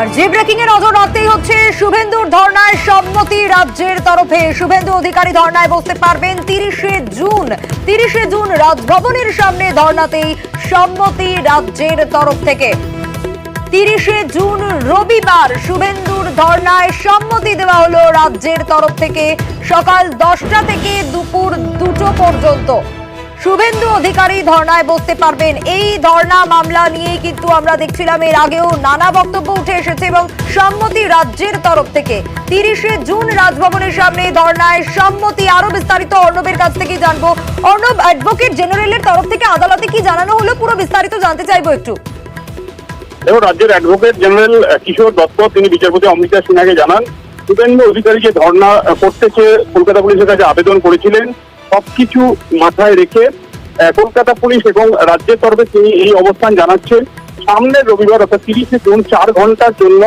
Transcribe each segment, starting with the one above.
আর যে breaking a নজর রাখতেই হচ্ছে শুভেন্দুর ধর্নায় সম্মতি রাজ্যের তরফে। শুভেন্দু অধিকারী ধর্নায় বসতে পারবেন 30শে জুন। 30শে জুন রাজভবনের সামনে ধর্নাতেই সম্মতি রাজ্যের তরফ থেকে। 30শে জুন রবিবার শুভেন্দুর ধর্নায় সম্মতি দেওয়া হলো রাজ্যের তরফ থেকে। সকাল 10টা থেকে দুপুর 2টো পর্যন্ত শুভেন্দু অধিকারী ধর্নায় বসতে পারবেন। এই ধর্না মামলা নিয়ে কিন্তু আমরা দেখছিলাম এর আগেও নানা বক্তব্য উঠে এসেছে এবং সম্মতি রাজ্যের তরফ থেকে 30শে জুন রাজভবনের সামনে ধর্নায় সম্মতি। আরো বিস্তারিত অর্ণবের কাছ থেকে জানবো। অর্ণব, অ্যাডভোকেট জেনারেলের তরফ থেকে আদালতে কি জানানো হলো, পুরো বিস্তারিত জানতে চাইবো একটু। রাজ্যের অ্যাডভোকেট জেনারেল কিশোর দত্ত তিনি বিচারপতি অমৃতা সিনহাকে জানান, শুভেন্দু অধিকারী যে ধর্ণা করতে চেয়ে কলকাতা পুলিশের কাছে আবেদন করেছিলেন সবকিছু মাথায় রেখে কলকাতা পুলিশ এবং রাজ্যের তরফে তিনি এই অবস্থান জানাচ্ছেন। সামনের রবিবার অর্থাৎ 30শে জুন 4 ঘন্টার জন্য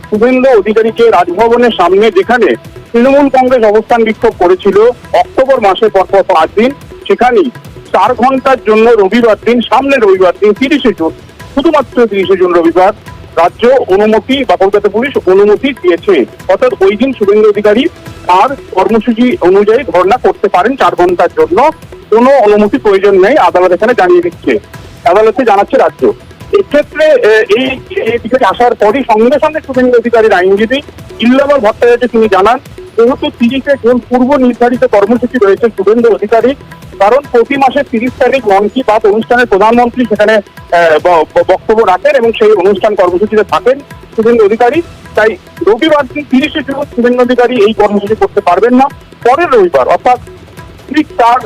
শুভেন্দু অধিকারীকে রাজভবনের সামনে, যেখানে তৃণমূল কংগ্রেস অবস্থান বিক্ষোভ করেছিল অক্টোবর মাসের পর 5 দিন, সেখানেই 4 ঘন্টার জন্য রবিবার দিন, সামনের রবিবার দিন 30শে জুন, শুধুমাত্র 30শে জুন রবিবার রাজ্য অনুমতি বা কলকাতা পুলিশ অনুমতি দিয়েছে। অর্থাৎ ওই দিন শুভেন্দু অধিকারী তার কর্মসূচি অনুযায়ী ধর্ণা করতে পারেন 4 ঘন্টার জন্য। কোনো অনুমতি প্রয়োজন নেই, আদালত এখানে জানিয়ে দিচ্ছে, আদালতে জানাচ্ছে রাজ্য। এক্ষেত্রে এই দিকে আসার পরই সঙ্গে সঙ্গে শুভেন্দু অধিকারীর আইনজীবী ইল্লাবল ভট্টাচার্য তিনি জানান, যেহেতু 30শে জুন পূর্ব নির্ধারিত কর্মসূচি রয়েছে শুভেন্দু অধিকারী, কারণ প্রতি মাসের 30 তারিখ মন কি বাত অনুষ্ঠানে প্রধানমন্ত্রী সেখানে বক্তব্য রাখেন এবং সেই অনুষ্ঠান কর্মসূচিতে থাকেন শুভেন্দু অধিকারী। তাই রবিবার দিন 30শে জুন শুভেন্দু অধিকারী এই কর্মসূচি করতে পারবেন না। পরের রবিবার অর্থাৎ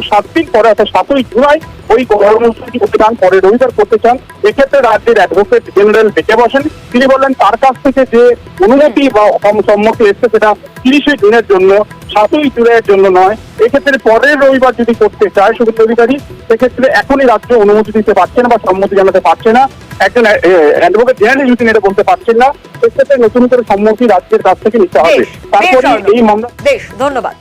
7 দিন পরে অর্থাৎ 7ই জুলাই ওই কর্মসূচি করতে চান, পরের রবিবার করতে চান। এক্ষেত্রে রাজ্যের অ্যাডভোকেট জেনারেল ডেকে বসেন। তিনি বললেন তার কাছ থেকে যে অনুমতি বা সম্মতি এসছে সেটা 30শে জুনের জন্য, 7ই জুলাইয়ের জন্য নয়। এক্ষেত্রে পরের রবিবার যদি করতে চায় শুভেন্দু অধিকারী, সেক্ষেত্রে এখনই রাজ্য অনুমতি দিতে পারছে না বা সম্মতি জানাতে পারছে না। একজন অ্যাডভোকেট জেনারেল যদি এটা বলতে পারছেন না, সেক্ষেত্রে নতুন করে সম্মতি রাজ্যের কাছ থেকে নিতে হবে। তারপরে এই মামলা। বেশ, ধন্যবাদ।